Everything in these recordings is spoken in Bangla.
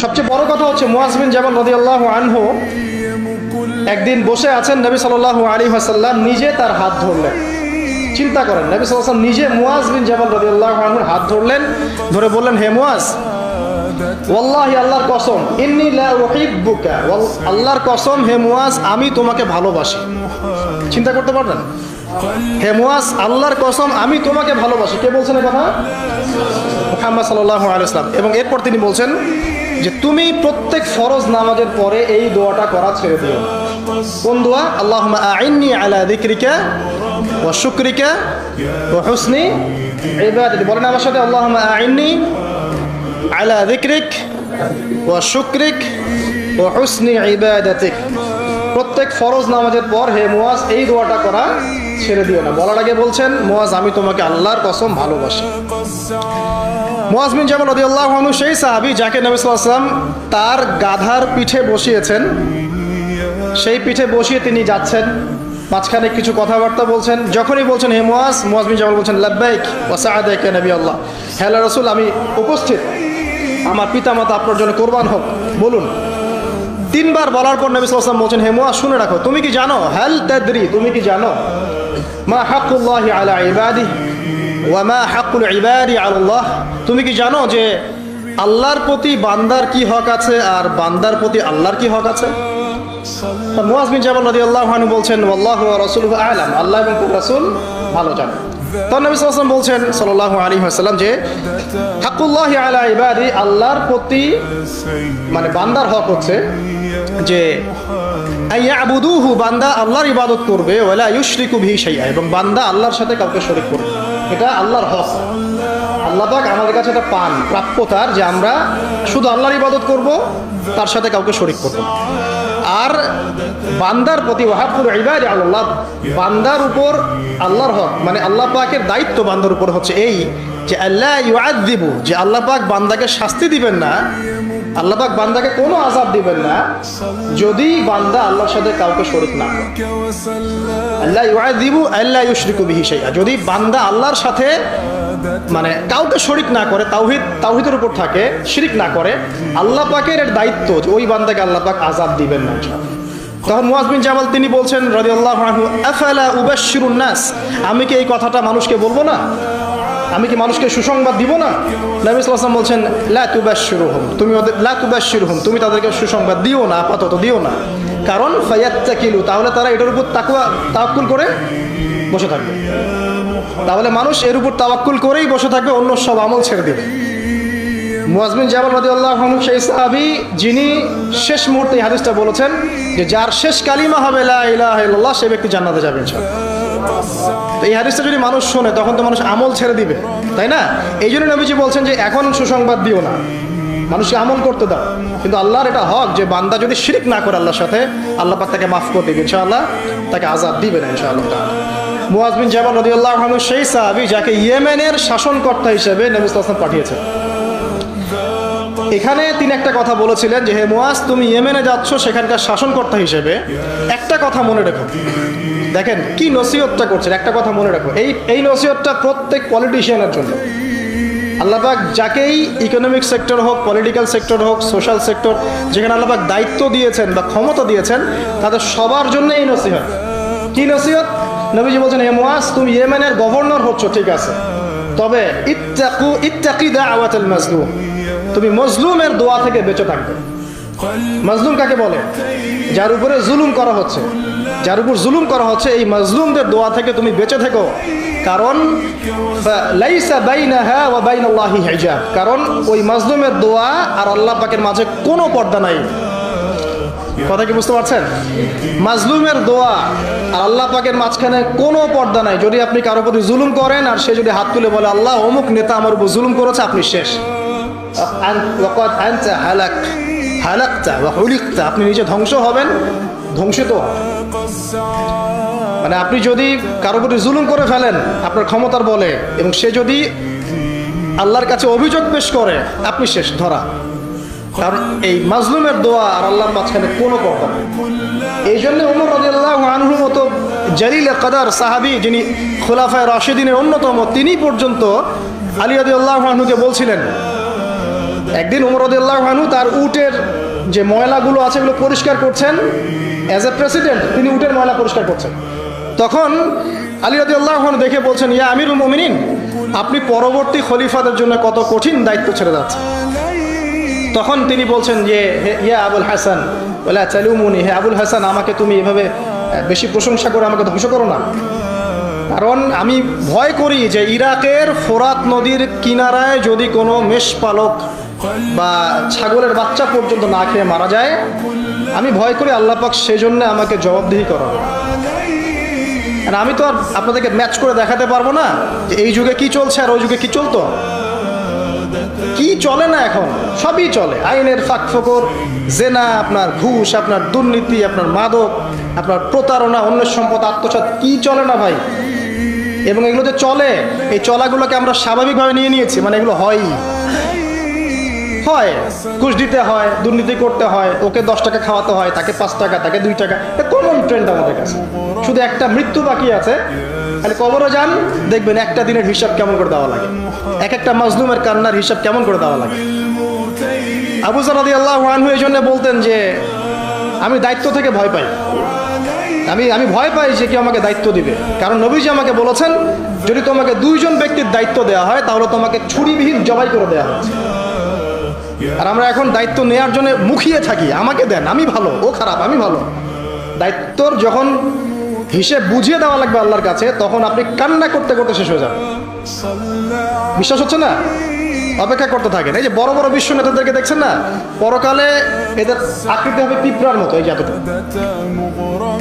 সবচেয়ে বড় কথা হচ্ছে মুয়াজ বিন জাবাল রাদিয়াল্লাহু আনহু একদিন বসে আছেন, নবী সাল্লাল্লাহু আলাইহি ওয়াসাল্লাম নিজে তার হাত ধরলেন। চিন্তা করেন, নবী সাল্লাল্লাহু আলাইহি ওয়াসাল্লাম নিজে মুয়াজ বিন জাবাল রাদিয়াল্লাহু আনহুর হাত ধরলেন, ধরে বললেন, হে মুয়াজ, ওয়াল্লাহি, আল্লাহর কসম, ইন্নী লা উহিব্বুকা, আল্লাহর কসম হে মুয়াজ, আমি তোমাকে ভালোবাসি। চিন্তা করতে পারবেন? হে মুয়াজ, আল্লাহর কসম আমি তোমাকে ভালোবাসি। কে বলছেন এই কথা? মুহাম্মদ সাল্লাল্লাহু আলাইহি ওয়াসাল্লাম। এবং এরপর তিনি বলছেন যে তুমি প্রত্যেক ফরজ নামাজের পরে এই দোয়াটা করা ছেড়ে দিও। কোন দোয়া? আল্লাহুম্মা আইন্নি আলা যিকরিকা ওয়া শুকরিকা ওয়া হুসনি ইবাদাতি। বলেন আমার সাথে, আল্লাহুম্মা আইন্নি আলা যিকরিক ওয়া শুকরিক ওয়া হুসনি ইবাদাতিক। প্রত্যেক ফরজ নামাজের পর হে মুয়াজ এই দোয়াটা করা ছেড়ে দিও না। বলার আগে বলছেন, মুয়াজ আমি তোমাকে আল্লাহর কসম ভালোবাসি। মুয়াজ বিন জাবাল রাদিয়াল্লাহু আনহু সেই সাহাবী যাকে নবী সাল্লাল্লাহু আলাইহি ওয়াসাল্লাম তার গাধার পিঠে বসিয়েছেন। সেই পিঠে বসিয়ে তিনি যাচ্ছেন, মাঝখানে কিছু কথাবার্তা বলছেন। যখনই বলছেন হে মুয়াজ, মুয়াজ বিন জাবাল বলছেন, লাব্বাইক ওয়া সাআদাক ইয়া নবী আল্লাহ, হে আল্লাহর রাসূল আমি উপস্থিত, আমার পিতামাতা আপনার জন্য কোরবান হোক, বলুন। তিনবার বলার পর নবী সাল্লাল্লাহু আলাইহি ওয়াসাল্লাম বলছেন, হে মুয়াজ শুনে রাখো, তুমি কি জানো, হাল তাদরি, তুমি কি জানো, মা হাক্কুল্লাহি আলা ইবাদিহি ওয়া মা হাক্কুল ইবাদি আলা আল্লাহ, তুমি কি জানো যে আল্লাহর প্রতি বান্দার কি হক আছে আর বান্দার প্রতি আল্লাহর কি হক আছে? মুয়াজ বিন জাবাল রাদিয়াল্লাহু আনহু বলছেন, ওয়াল্লাহু ওয়া রাসূলুহু আ'লাম, আল্লাহ এবং তার রাসূল ভালো জানেন। তখন নবী সাল্লাল্লাহু আলাইহি ওয়াসাল্লাম বলছেন সাল্লাল্লাহু আলাইহি ওয়াসাল্লাম যে হাক্কুল্লাহি আলা ইবাদি, আল্লাহর প্রতি মানে বান্দার হক হচ্ছে যে আইয়াবুদুহু, বান্দা আল্লাহর ইবাদত করবে, ওয়ালা ইউশরিকু বিহি শাইআ, এবং বান্দা আল্লাহর সাথে কাউকে শরীক করবে। এটা আল্লাহর হক। আল্লাহ পাক আমাদের কাছে এটা পান, প্রাপ্যতার, যে আমরা শুধু আল্লাহর ইবাদত করব, তার সাথে কাউকে শরীক করব। আর বান্দার প্রতি ওয়াহাবুল ইবাদি আল্লাহ, বান্দার উপর আল্লাহর হক মানে আল্লাহ পাকের দায়িত্ব বান্দার উপর হচ্ছে এই যে আল্লাহ ইউআযযিবু, যে আল্লাহ পাক বান্দাকে শাস্তি দিবেন না, আল্লাহ পাক বান্দাকে কোনো আযাব দিবেন না যদি বান্দা আল্লাহর সাথে কাউকে শরীক না করে। আল্লাহ ইউআযযিবু আল্লা ইউশরিকু বিহি শাইআ, যদি বান্দা আল্লাহর সাথে মানে কাউকে শরীক না করে, তাওহীদের উপর থাকে, শিরক না করে, আল্লাহ পাকের এর দায়িত্ব যে ওই বান্দাকে আল্লাহ পাক আযাব দিবেন না। তখন মুয়াজ বিন জাবাল তিনি বলছেন রাদিয়াল্লাহু আনহু, আফালা উবাশশিরুন নাস, আমি কি এই কথাটা মানুষকে বলবো না? আমি কি মানুষকে সুসংবাদ দিব না? নবী সাল্লাল্লাহু আলাইহি ওয়াসাল্লাম বলছেন, লা তুবাশশিরুহুম, তুমি ওদের লা তুবাশশিরুহুম, তুমি তাদেরকে সুসংবাদ দিও না, আপাতত দিও না। কারণ ফায়াত্তাকিলু, তাহলে তারা এটার উপর তাওয়াক্কুল করে বসে থাকবে। তাহলে মানুষ এর উপর তাওয়াক্কুল করেই বসে থাকবে, অন্য সব আমল ছেড়ে দেবে। মুয়াজ বিন জাবাল রাদিয়াল্লাহু আনহু সেই সাহাবী যিনি শেষ মুহূর্তে এই হাদিসটা বলেছেন যে যার শেষ কালিমা হবে লা ইলাহা ইল্লাল্লাহ, সে ব্যক্তি জান্নাতে যাবে ইনশাআল্লাহ। তো এই হাদিসটা যদি মানুষ শোনে তখন তো মানুষ আমল ছেড়ে দিবে, তাই না? এই জন্য নবীজি বলছেন যে এখন সুসংবাদ দিও না, মানুষকে আমল করতে দাও। কিন্তু আল্লাহর এটা হক যে বান্দা যদি শিরক না করে আল্লাহর সাথে, আল্লাহ পাক তাকে মাফ করে দিবে ইনশাআল্লাহ, তাকে আযাব দিবে না ইনশাআল্লাহ। মুয়াজ বিন জাবাল রাদিয়াল্লাহু আনহু সেই সাহাবী যাকে ইয়েমেনের শাসনকর্তা হিসেবে নবী সাল্লাল্লাহু আলাইহি ওয়াসাল্লাম পাঠিয়েছেন। এখানে তিনি একটা কথা বলেছিলেন যে হে মুয়াজ, তুমি ইয়েমেনে যাচ্ছ, সেখানকার শাসনকর্তা হিসেবে একটা কথা মনে রেখো। দেখেন কি নসিহতটা করছেন, একটা কথা মনে রাখো, এই নসিহতটা প্রত্যেক পলিটিশিয়ানের জন্য। আল্লাহ পাক যাকেই ইকোনমিক সেক্টর হোক, পলিটিক্যাল সেক্টর হোক, সোশ্যাল সেক্টর, যেখানে আল্লাহ পাক দায়িত্ব দিয়েছেন বা ক্ষমতা দিয়েছেন, তাদের সবার জন্য এই নসিহত। কি নসিহত? নবীজি বলছেন, হে মুয়াজ, তুমি ইয়েমেনের গভর্নর হচ্ছ, ঠিক আছে, তবে ইত্তাকি দাওয়াতুল মাজলুম, তুমি মজলুমের দোয়া থেকে বেঁচে থাকবে। মাজলুম কাকে বলে? যার উপরে জুলুম করা হচ্ছে, যার উপর জুলুম করা হচ্ছে, এই মাজলুমদের দোয়া থেকে তুমি বেঁচে থেকো। কারণ লাইসা বাইনাহা ওয়া বাইনাল্লাহি হিজাব, কারণ ওই মাজলুমের দোয়া আর আল্লাহ পাকের মাঝে কোনো পর্দা নাই। কথা কি বুঝতে পারছেন? মাজলুমের দোয়া আর আল্লাহ পাকের মাঝখানে কোনো পর্দা নাই। যদি আপনি কারো প্রতি জুলুম করেন আর সে যদি হাত তুলে বলে আল্লাহ অমুক নেতা আমার উপর জুলুম করেছে, আপনি শেষ। আপনি নিজে ধ্বংস হবেন, ধ্বংসিত। মানে আপনি যদি কারো প্রতি জুলুম করে ফেলেন আপনার ক্ষমতার বলে, এবং সে যদি আল্লাহর কাছে অভিযোগ পেশ করে, আপনি শেষ, ধরা। কারণ এই মাজলুমের দোয়া আর আল্লাহর মাঝখানে কোনো কথা নেই। এই জন্য ওমর রাদিয়াল্লাহু আনহুর মতো জালিল কদর সাহাবী, যিনি খুলাফায়ে রাশিদিনের অন্যতম, তিনি পর্যন্ত আলী রাদিয়াল্লাহু আনহুকে বলছিলেন একদিন ওমর রাদিয়াল্লাহু আনহু তার উটের যে ময়লাগুলো আছে এগুলো পরিষ্কার করছেন। অ্যাজ এ প্রেসিডেন্ট তিনি উটের ময়লা পরিষ্কার করছেন। তখন আলী রাদিয়াল্লাহু আনহু দেখে বলছেন, ইয়া আমিরুল মুমিনিন, আপনি পরবর্তী খলিফাদের জন্য কত কঠিন দায়িত্ব ছেড়ে যাচ্ছেন। তখন তিনি বলছেন যে ইয়া আবুল হাসান ওয়ালা তালুমুনি, হে আবুল হাসান, আমাকে তুমি এভাবে বেশি প্রশংসা করে আমাকে ধ্বংস করো না। কারণ আমি ভয় করি যে ইরাকের ফোরাত নদীর কিনারায় যদি কোনো মেষপালক বা ছাগলের বাচ্চা পর্যন্ত না খেয়ে মারা যায়, আমি ভয় করি আল্লাহ পাক সেজন্য আমাকে জবাবদিহি করাবে। আর আমি তো আর আপনাদেরকে ম্যাচ করে দেখাতে পারবো না যে এই যুগে কি চলছে আর ওই যুগে কি চলতো। কি চলে না এখন? সবই চলে। আইনের ফাঁক ফোকর, জেনা, আপনার ঘুষ, আপনার দুর্নীতি, আপনার মাদক, আপনার প্রতারণা, অন্যের সম্পদ আত্মসাৎ, কি চলে না ভাই? এবং এগুলো যে চলে, এই চলাগুলোকে আমরা স্বাভাবিকভাবে নিয়ে নিয়েছি, মানে এগুলো হয়। ঘুষ দিতে হয়, দুর্নীতি করতে হয়, ওকে 10 টাকা খাওয়াতে হয়, তাকে 5 টাকা, তাকে 2 টাকা, এটা কমন ট্রেন্ড আমাদের কাছে। শুধু একটা মৃত্যু বাকি আছে, খালি কবরে যান, দেখবেন একটা দিনের হিসাব কেমন করে দেওয়া লাগে, এক একটা মাজলুমের কান্নার হিসাব কেমন করে দেওয়া লাগে। আবু যর রাদিয়াল্লাহু আনহু এই জন্য বলতেন যে আমি দায়িত্ব থেকে ভয় পাই, আমি ভয় পাই যে কেউ আমাকে দায়িত্ব দিবে। কারণ নবীজি আমাকে বলেছেন, যদি তোমাকে 2 জন ব্যক্তির দায়িত্ব দেওয়া হয় তাহলে তোমাকে ছুরিবিহীন জবাই করে দেওয়া হচ্ছে। আর আমরা এখন দায়িত্ব নেওয়ার জন্য মুখিয়ে থাকি, আমাকে দেন, আমি ভালো, ও খারাপ, আমি ভালো। দায়িত্বর যখন হিসেব বুঝিয়ে দেওয়া লাগবে আল্লাহর কাছে, তখন আপনি কান্না করতে করতে শেষ হয়ে যাবেন। বিশ্বাস হচ্ছে না? অপেক্ষা করতে থাকেন। এই যে বড় বড় বিশ্ব নেতাদেরকে দেখছেন না, পরকালে এদের আকৃতি হবে পিঁপড়ার মতো, এই জাতিতে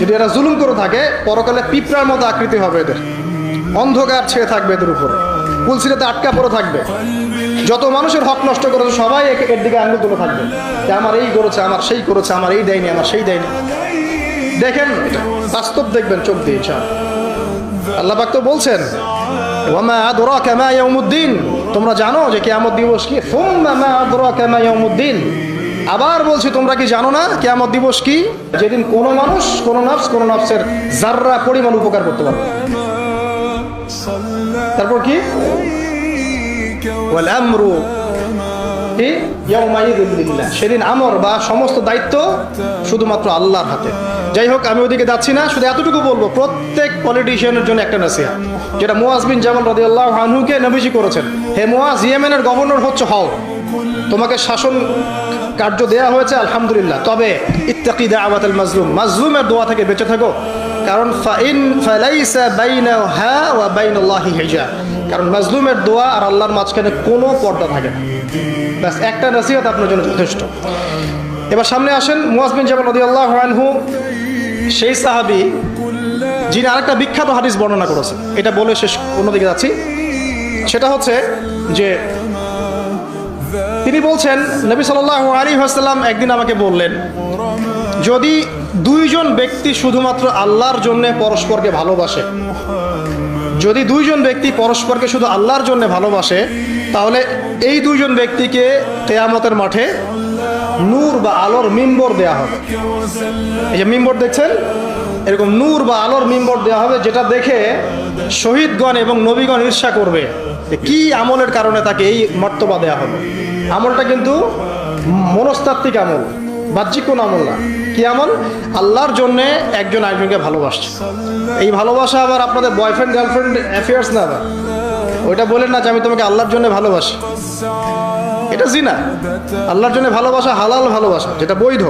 যদি এরা জুলুম করে থাকে, পরকালে পিঁপড়ার মতো আকৃতি হবে এদের। অন্ধকার ছেয়ে থাকবে এদের উপর, পুলসিরাতে আটকা পড়ে থাকবে। যত মানুষের হক নষ্ট করেছে সবাই এর দিকে আঙুল তুলে থাকবে যে আমার এই করেছে, আমার সেই করেছে, আমার এই দেয়নি, আমার সেই দেয়নি। দেখেন, এটা বাস্তব দেখবেন চোখ দিয়ে ইনশাআল্লাহ। আল্লাহ পাক তো বলছেন, ওয়ামা আদরাকা মা ইয়াউমুদ্দিন, তোমরা জানো যে কিয়ামত দিবস কি? সুম্মা মা আদরাকা মা ইয়াউমুদ্দিন, আবার বলছি তোমরা কি জানো না কিয়ামত দিবস কি? যেদিন কোনো মানুষ, কোনো নফসের যাররা পরিমাণ উপকার করতে পারবে। তারপর কি? ওয়াল আমরু কি ইয়াউমাইযিন লিল্লাহ, সেদিন আমর বা সমস্ত দায়িত্ব শুধুমাত্র আল্লাহর হাতে। যাই হোক, আমি ওদিকে যাচ্ছি না, শুধু এতটুকু বলবো, প্রত্যেক পলিটিশিয়ানের জন্য একটা নসিহত, যেটা মুআজ বিন জাবাল রাদিয়াল্লাহু আনহুকে নবীজি করেছেন। হে মুআজ, ইয়েমেনের গভর্নর হও, তোমাকে শাসন কার্য দেয়া হয়েছে, আলহামদুলিল্লাহ, তবে ইত্তাকি দাওয়াতাল মাজলুম, মাজলুমের দোয়া থেকে বেঁচে থাকো। কারণ ফালাইসা বাইনাহা ওয়া বাইনাল্লাহি হিজাব, কারণ মাজলুমের দোয়া আর আল্লাহর মাঝখানে কোনো পর্দা থাকে না। ব্যাস একটা নসিহত আপনার জন্য যথেষ্ট। এবার সামনে আসেন, মুআজ বিন জাবাল রাদিয়াল্লাহু আনহু সেই সাহাবী যিনি আরেকটা বিখ্যাত হাদিস বর্ণনা করেছেন। এটা বলে শেষ অন্যদিকে যাচ্ছি। সেটা হচ্ছে যে তিনি বলছেন, নবী সাল্লাল্লাহু আলাইহি ওয়াসাল্লাম একদিন আমাকে বললেন, যদি 2 জন ব্যক্তি শুধুমাত্র আল্লাহর জন্য পরস্পরকে ভালোবাসে, যদি 2 জন ব্যক্তি পরস্পরকে শুধু আল্লাহর জন্য ভালোবাসে, তাহলে এই 2 জন ব্যক্তিকে কিয়ামতের মাঠে নূর বা আলোর মিম্বর দেয়া হবে। এই যে মিম্বর দেখছেন, এরকম নূর বা আলোর মিম্বর দেওয়া হবে, যেটা দেখে শহীদগণ এবং নবীগণ ঈর্ষা করবে যে কি আমলের কারণে তাকে এই মর্তবা দেওয়া হবে। আমলটা কিন্তু মনস্তাত্ত্বিক আমল, বাহ্যিক কোনো আমল না। কি আমল? আল্লাহর জন্যে একজন আরেকজনকে ভালোবাসছে। এই ভালোবাসা আবার আপনাদের বয়ফ্রেন্ড গার্লফ্রেন্ড অ্যাফেয়ার্স না, আবার ওইটা বলেন না যে আমি তোমাকে আল্লাহর জন্য ভালোবাসি, এটা জিনা। আল্লাহর জন্য ভালোবাসা হালাল ভালোবাসা, যেটা বৈধ।